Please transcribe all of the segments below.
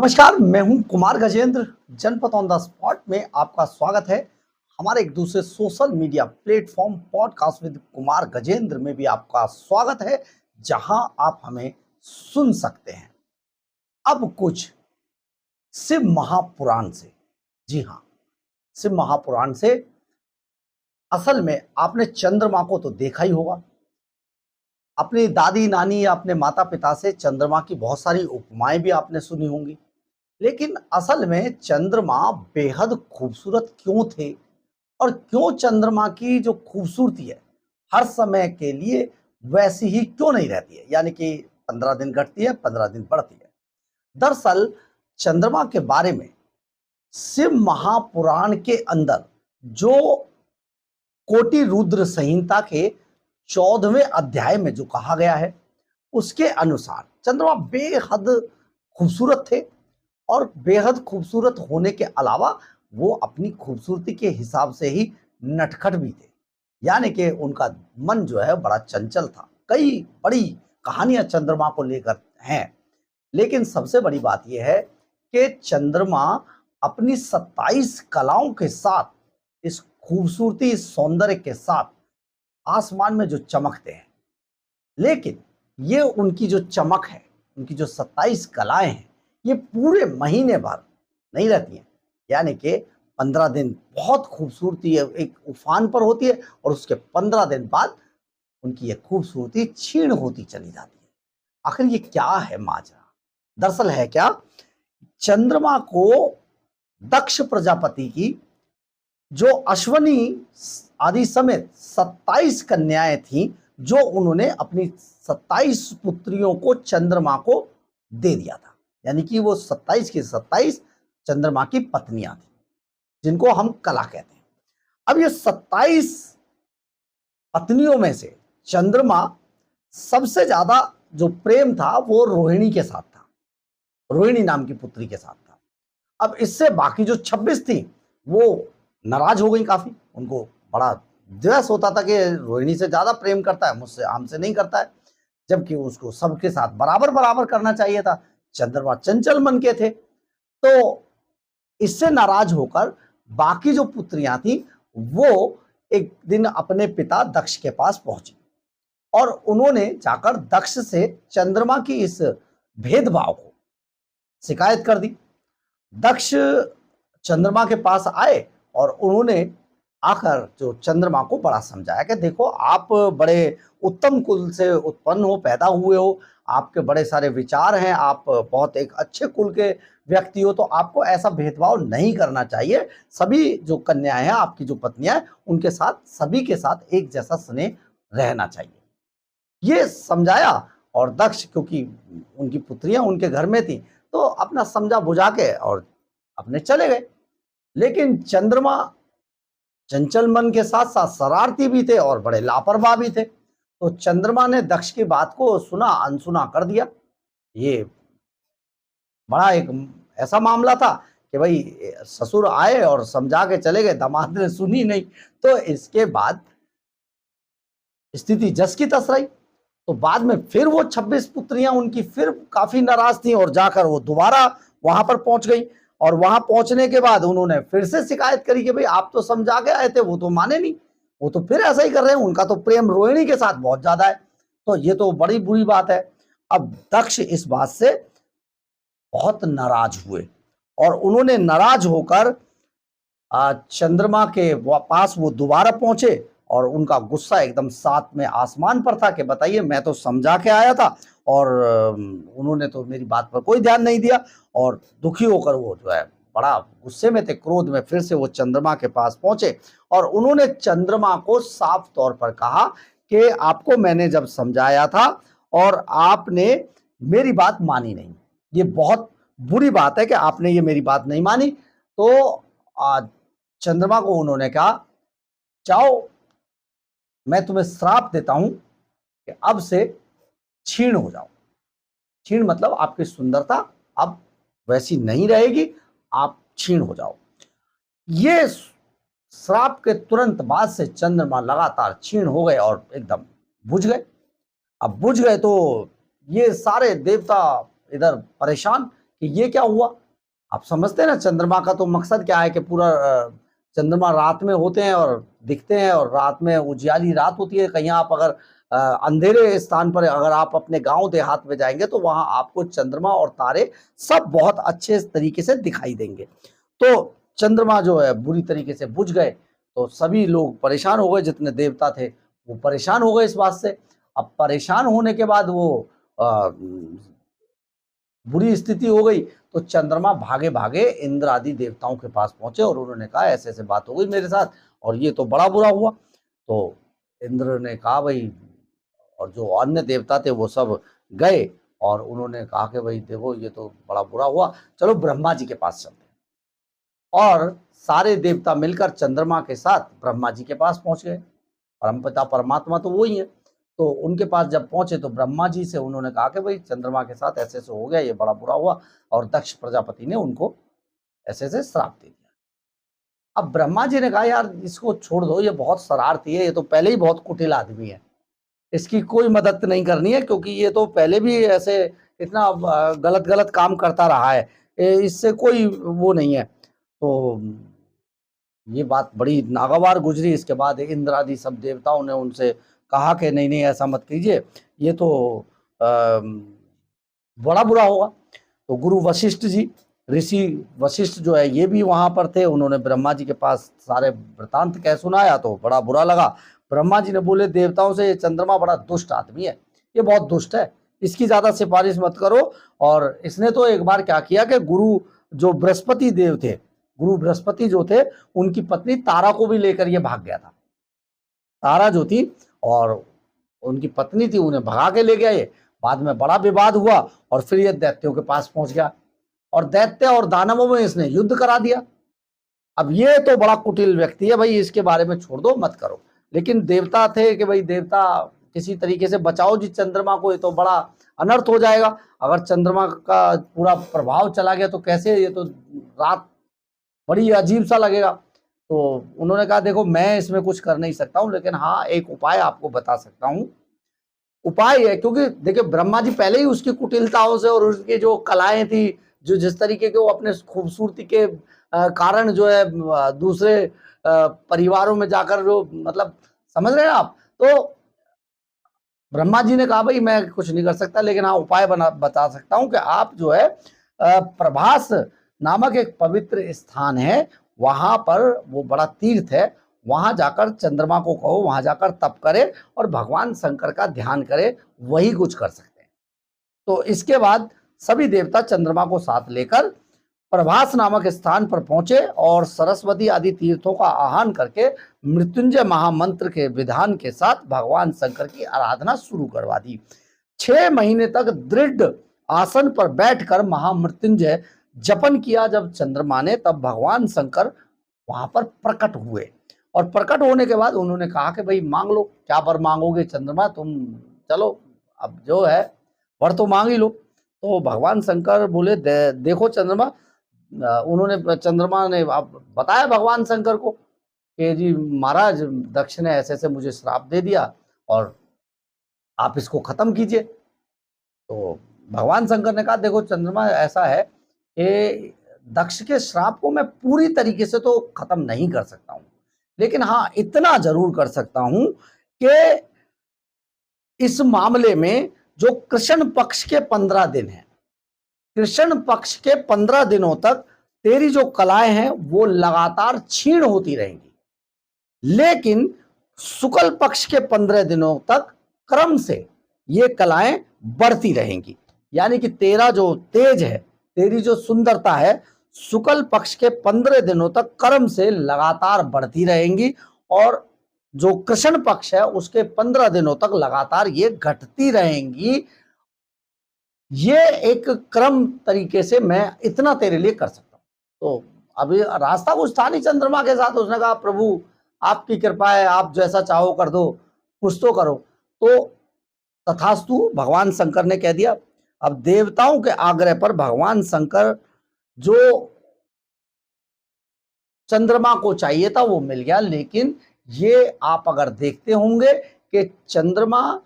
नमस्कार, मैं हूं कुमार गजेंद्र। जनपद ऑन द स्पॉट में आपका स्वागत है। हमारे एक दूसरे social media platform podcast with Kumar Gajendra में भी आपका स्वागत है, जहां आप हमें सुन सकते हैं। अब कुछ शिव महापुराण से। जी हाँ, शिव महापुराण से। असल में आपने चंद्रमा को तो देखा ही होगा। अपनी दादी नानी या अपने माता पिता से चंद्रमा की बहुत सारी उपमाएं भी आपने सुनी होंगी। लेकिन असल में चंद्रमा बेहद खूबसूरत क्यों थे और क्यों चंद्रमा की जो खूबसूरती है हर समय के लिए वैसी ही क्यों नहीं रहती है, यानी कि 15 दिन घटती है, 15 दिन बढ़ती है। दरअसल चंद्रमा के बारे में शिव महापुराण के अंदर जो कोटि रुद्र संहिता के 14वें अध्याय में जो कहा गया है, उसके अनुसार चंद्रमा बेहद खूबसूरत थे और बेहद खूबसूरत होने के अलावा वो अपनी खूबसूरती के हिसाब से ही नटखट भी थे। यानी कि उनका मन जो है बड़ा चंचल था। कई बड़ी कहानियां चंद्रमा को लेकर हैं, लेकिन सबसे बड़ी बात यह है कि चंद्रमा अपनी 27 कलाओं के साथ, इस खूबसूरती, इस सौंदर्य के साथ आसमान में जो चमकते हैं, लेकिन ये उनकी जो चमक है, उनकी जो 27 कलाएं हैं, ये पूरे महीने भर नहीं रहती हैं। यानी कि 15 दिन बहुत खूबसूरती है, एक उफान पर होती है और उसके 15 दिन बाद उनकी ये खूबसूरती क्षीण होती चली जाती है। आखिर ये क्या है माजरा? दरअसल है क्या, चंद्रमा को दक्ष प्रजापति की जो अश्वनी आदि समेत 27 कन्याएं थीं, जो उन्होंने अपनी 27 पुत्रियों को चंद्रमा को दे दिया था। यानी कि वो 27 की 27 चंद्रमा की पत्नियां थी, जिनको हम कला कहते हैं। अब ये 27 पत्नियों में से चंद्रमा सबसे ज्यादा जो प्रेम था वो रोहिणी के साथ था, रोहिणी नाम की पुत्री के साथ था। अब इससे बाकी जो 26 थी वो नाराज हो गई काफी। उनको बड़ा द्वेष होता था कि रोहिणी से ज्यादा प्रेम करता है, मुझसे, हमसे नहीं करता है, जबकि उसको सबके साथ बराबर बराबर करना चाहिए था। चंद्रमा चंचल मन के थे, तो इससे नाराज होकर बाकी जो पुत्रियां थी वो एक दिन अपने पिता दक्ष के पास पहुंची और उन्होंने जाकर दक्ष से चंद्रमा की इस भेदभाव को शिकायत कर दी। दक्ष चंद्रमा के पास आए और उन्होंने आकर जो चंद्रमा को बड़ा समझाया कि देखो, आप बड़े उत्तम कुल से उत्पन्न हो, पैदा हुए हो, आपके बड़े सारे विचार हैं, आप बहुत एक अच्छे कुल के व्यक्ति हो, तो आपको ऐसा भेदभाव नहीं करना चाहिए। सभी जो कन्याएं हैं, आपकी जो पत्नियां हैं, उनके साथ, सभी के साथ एक जैसा स्नेह रहना चाहिए। ये समझाया और दक्ष, क्योंकि उनकी पुत्रियां उनके घर में थी, तो अपना समझा बुझा के और अपने चले गए। लेकिन चंद्रमा चंचल मन के साथ साथ शरारती भी थे और बड़े लापरवाह भी थे। तो चंद्रमा ने दक्ष की बात को सुना अनसुना कर दिया। ये बड़ा एक ऐसा मामला था कि भाई, ससुर आए और समझा के चले गए, दामाद ने सुनी नहीं। तो इसके बाद स्थिति जस की तस रही। तो बाद में फिर वो 26 पुत्रियां उनकी फिर काफी नाराज थी और जाकर वो दोबारा वहां पर पहुंच गई। और वहां पहुंचने के बाद उन्होंने फिर से शिकायत करी कि भाई, आप तो समझा के आए थे, वो तो माने नहीं, वो तो फिर ऐसा ही कर रहे हैं, उनका तो प्रेम रोहिणी के साथ बहुत ज्यादा है, तो ये तो बड़ी बुरी बात है। अब दक्ष इस बात से बहुत नाराज हुए और उन्होंने नाराज होकर चंद्रमा के पास वो दोबारा पहुंचे और उनका गुस्सा एकदम साथ में आसमान पर था कि बताइए, मैं तो समझा के आया था और उन्होंने तो मेरी बात पर कोई ध्यान नहीं दिया। और दुखी होकर वो जो है बड़ा गुस्से में थे, क्रोध में, फिर से वो चंद्रमा के पास पहुंचे और उन्होंने चंद्रमा को साफ तौर पर कहा कि आपको मैंने जब समझाया था और आपने मेरी बात मानी नहीं, ये बहुत बुरी बात है कि आपने ये मेरी बात नहीं मानी। तो चंद्रमा को उन्होंने कहा, जाओ, मैं तुम्हें श्राप देता हूं कि अब से क्षीण हो जाओ। क्षीण मतलब आपकी सुंदरता अब वैसी नहीं रहेगी, आप क्षीण हो जाओ। ये श्राप के तुरंत बाद से चंद्रमा लगातार क्षीण हो गए और एकदम बुझ गए। अब बुझ गए तो ये सारे देवता इधर परेशान कि ये क्या हुआ। आप समझते हैं ना, चंद्रमा का तो मकसद क्या है कि पूरा चंद्रमा रात में होते हैं और दिखते हैं, और रात में उजियाली रात होती है। कहीं आप अगर अंधेरे स्थान पर अगर आप अपने गांव देहात में जाएंगे तो वहां आपको चंद्रमा और तारे सब बहुत अच्छे तरीके से दिखाई देंगे। तो चंद्रमा जो है बुरी तरीके से बुझ गए, तो सभी लोग परेशान हो गए, जितने देवता थे वो परेशान हो गए इस बात से। अब परेशान होने के बाद वो अ, बुरी स्थिति हो गई, तो चंद्रमा भागे भागे इंद्र आदि देवताओं के पास पहुंचे और उन्होंने कहा ऐसे ऐसे बात हो गई मेरे साथ और ये तो बड़ा बुरा हुआ। तो इंद्र ने कहा भाई, और जो अन्य देवता थे वो सब गए और उन्होंने कहा कि भाई देखो ये तो बड़ा बुरा हुआ, चलो ब्रह्मा जी के पास चलते हैं। और सारे देवता मिलकर चंद्रमा के साथ ब्रह्मा जी के पास पहुंच गए। परमपिता परमात्मा तो वही है। तो उनके पास जब पहुंचे तो ब्रह्मा जी से उन्होंने कहा कि भाई चंद्रमा के साथ ऐसे ऐसे हो गया, ये बड़ा बुरा हुआ, और दक्ष प्रजापति ने उनको ऐसे ऐसे श्राप दे दिया। अब ब्रह्मा जी ने कहा यार इसको छोड़ दो, ये बहुत शरारती है, ये तो पहले ही बहुत कुटिल आदमी है, इसकी कोई मदद नहीं करनी है, क्योंकि ये तो पहले भी ऐसे इतना गलत गलत काम करता रहा है, इससे कोई वो नहीं है। तो ये बात बड़ी नागवार गुजरी। इसके बाद इंद्र आदि सब देवताओं ने उनसे कहा कि नहीं नहीं ऐसा मत कीजिए, ये तो बड़ा बुरा होगा। तो गुरु वशिष्ठ जी, ऋषि वशिष्ठ जो है ये भी वहां पर थे। उन्होंने ब्रह्मा जी के पास सारे वृतांत कह सुनाया तो बड़ा बुरा लगा। ब्रह्मा जी ने बोले देवताओं से, ये चंद्रमा बड़ा दुष्ट आदमी है, ये बहुत दुष्ट है, इसकी ज्यादा सिफारिश मत करो। और इसने तो एक बार क्या किया कि गुरु जो बृहस्पति देव थे, गुरु बृहस्पति जो थे, उनकी पत्नी तारा को भी लेकर ये भाग गया था। तारा जो थी और उनकी पत्नी थी, उन्हें भगा के ले गया ये। बाद में बड़ा विवाद हुआ और फिर ये दैत्यों के पास पहुंच गया और दैत्य और दानवों में इसने युद्ध करा दिया। अब ये तो बड़ा कुटिल व्यक्ति है भाई, इसके बारे में छोड़ दो, मत करो। लेकिन देवता थे कि भाई देवता किसी तरीके से बचाओ जी चंद्रमा को, ये तो बड़ा अनर्थ हो जाएगा। अगर चंद्रमा का पूरा प्रभाव चला गया तो कैसे, ये तो रात बड़ी अजीब सा लगेगा। तो उन्होंने कहा देखो मैं इसमें कुछ कर नहीं सकता हूँ, लेकिन हाँ एक उपाय आपको बता सकता हूँ। उपाय है, क्योंकि देखिए ब्रह्मा जी पहले ही उसकी कुटिलताओं से और उसकी जो कलाएं थी, जो जिस तरीके के वो अपने खूबसूरती के कारण जो है दूसरे परिवारों में जाकर जो, मतलब समझ रहे हैं आप। तो ब्रह्मा जी ने कहा भाई मैं कुछ नहीं कर सकता, लेकिन हाँ उपाय बता सकता हूँ कि आप जो है प्रभास नामक एक पवित्र स्थान है, वहां पर वो बड़ा तीर्थ है, वहां जाकर चंद्रमा को कहो, वहां जाकर तप करे और भगवान शंकर का ध्यान करे, वही कुछ कर सकते हैं। तो इसके बाद सभी देवता चंद्रमा को साथ लेकर प्रभास नामक स्थान पर पहुंचे और सरस्वती आदि तीर्थों का आह्वान करके मृत्युंजय महामंत्र के विधान के साथ भगवान शंकर की आराधना शुरू करवा दी। 6 महीने तक दृढ़ आसन पर बैठकर महामृत्युंजय जपन किया। जब चंद्रमा ने, तब भगवान शंकर वहां पर प्रकट हुए और प्रकट होने के बाद उन्होंने कहा कि भाई मांग लो, क्या वर मांगोगे चंद्रमा, तुम चलो अब जो है वर तो मांग ही लो। तो भगवान शंकर बोले देखो चंद्रमा, उन्होंने चंद्रमा ने आप बताया भगवान शंकर को कि जी महाराज दक्ष ने ऐसे ऐसे मुझे श्राप दे दिया और आप इसको खत्म कीजिए। तो भगवान शंकर ने कहा देखो चंद्रमा ऐसा है कि दक्ष के श्राप को मैं पूरी तरीके से तो खत्म नहीं कर सकता हूं, लेकिन हाँ इतना जरूर कर सकता हूं कि इस मामले में जो कृष्ण पक्ष के 15 दिन है, कृष्ण पक्ष के 15 दिनों तक तेरी जो कलाएं हैं वो लगातार क्षीण होती रहेंगी, लेकिन शुक्ल पक्ष के 15 दिनों तक क्रम से ये कलाएं बढ़ती रहेंगी। यानी कि तेरा जो तेज है, तेरी जो सुंदरता है, शुक्ल पक्ष के 15 दिनों तक क्रम से लगातार बढ़ती रहेंगी और जो कृष्ण पक्ष है उसके 15 दिनों तक लगातार ये घटती रहेंगी। ये एक क्रम तरीके से मैं इतना तेरे लिए कर सकता हूं। तो अभी रास्ता कुछ था नहीं चंद्रमा के साथ, उसने कहा प्रभु आपकी कृपा है, आप जैसा चाहो कर दो, कुछ तो करो। तो तथास्तु भगवान शंकर ने कह दिया। अब देवताओं के आग्रह पर भगवान शंकर जो चंद्रमा को चाहिए था वो मिल गया, लेकिन ये आप अगर देखते होंगे कि चंद्रमा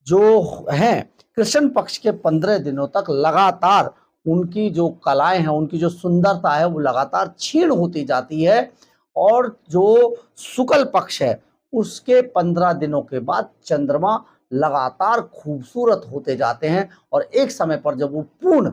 जो है कृष्ण पक्ष के 15 दिनों तक लगातार उनकी जो कलाएं हैं, उनकी जो सुंदरता है वो लगातार क्षीण होती जाती है और जो शुक्ल पक्ष है उसके 15 दिनों के बाद चंद्रमा लगातार खूबसूरत होते जाते हैं और एक समय पर जब वो पूर्ण,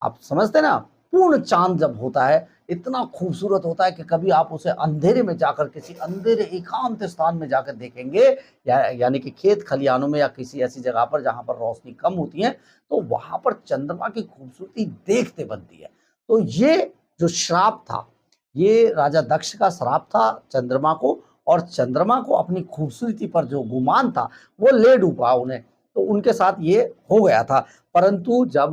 आप समझते हैं ना, पूर्ण चांद जब होता है इतना खूबसूरत होता है कि कभी आप उसे अंधेरे में जाकर, किसी अंधेरे एकांत स्थान में जाकर देखेंगे, यानी कि खेत खलिहानों में या किसी ऐसी जगह पर जहां पर रोशनी कम होती है, तो वहां पर चंद्रमा की खूबसूरती देखते बनती है। तो ये जो श्राप था, ये राजा दक्ष का श्राप था चंद्रमा को, और चंद्रमा को अपनी खूबसूरती पर जो गुमान था वो ले डूबा उन्हें, तो उनके साथ ये हो गया था। परंतु जब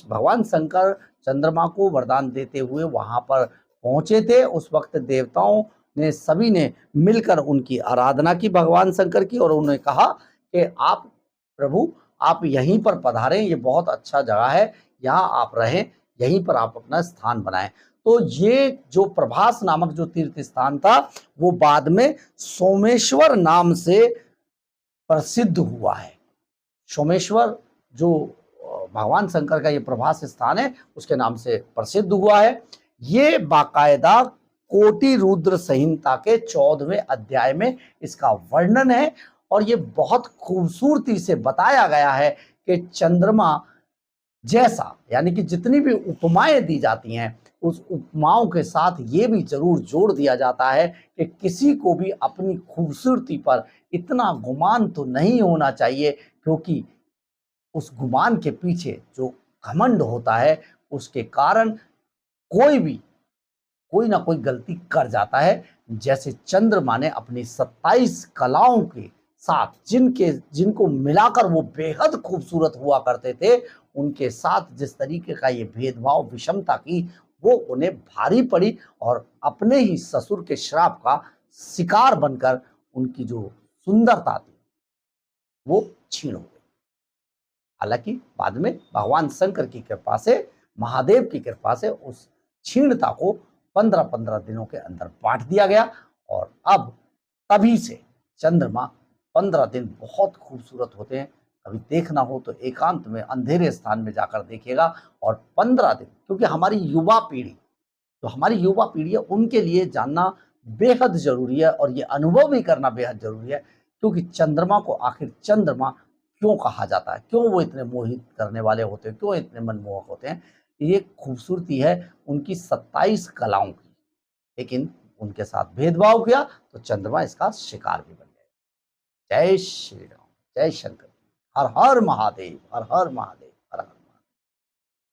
भगवान शंकर चंद्रमा को वरदान देते हुए वहां पर पहुंचे थे, उस वक्त देवताओं ने सभी ने मिलकर उनकी आराधना की भगवान शंकर की, और उन्होंने कहा कि आप प्रभु, आप यहीं पर पधारें, ये बहुत अच्छा जगह है, यहाँ आप रहें, यहीं पर आप अपना स्थान बनाएं। तो ये जो प्रभास नामक जो तीर्थ स्थान था वो बाद में सोमेश्वर नाम से प्रसिद्ध हुआ है। सोमेश्वर जो भगवान शंकर का ये प्रभास स्थान है उसके नाम से प्रसिद्ध हुआ है। ये बाकायदा कोटि रुद्र संहिता के 14वें अध्याय में इसका वर्णन है और ये बहुत खूबसूरती से बताया गया है कि चंद्रमा जैसा, यानी कि जितनी भी उपमाएं दी जाती हैं उस उपमाओं के साथ ये भी जरूर जोड़ दिया जाता है कि किसी को भी अपनी खूबसूरती पर इतना गुमान तो नहीं होना चाहिए, क्योंकि उस गुमान के पीछे जो घमंड होता है उसके कारण कोई भी कोई ना कोई गलती कर जाता है। जैसे चंद्रमा ने अपनी 27 कलाओं के साथ जिनको मिलाकर वो बेहद खूबसूरत हुआ करते थे, उनके साथ जिस तरीके का ये भेदभाव विषमता की, वो उन्हें भारी पड़ी और अपने ही ससुर के श्राप का शिकार बनकर उनकी जो सुंदरता थी वो क्षीण हो गई। हालांकि बाद में भगवान शंकर की कृपा से, महादेव की कृपा से उस क्षीणता को 15-15 दिनों के अंदर बांट दिया गया और अब तभी से चंद्रमा 15 दिन बहुत खूबसूरत होते हैं। कभी देखना हो तो एकांत में अंधेरे स्थान में जाकर देखिएगा और 15 दिन, क्योंकि हमारी युवा पीढ़ी, तो हमारी युवा पीढ़ी है, उनके लिए जानना बेहद जरूरी है और ये अनुभव भी करना बेहद जरूरी है। क्योंकि चंद्रमा को आखिर चंद्रमा क्यों कहा जाता है, क्यों वो इतने मोहित करने वाले होते हैं, क्यों इतने मनमोहक होते हैं, ये खूबसूरती है उनकी 27 कलाओं की। लेकिन उनके साथ भेदभाव किया तो चंद्रमा इसका शिकार भी बन गया। जय श्री राम, जय शंकर, हर हर महादेव, हर हर महादेव।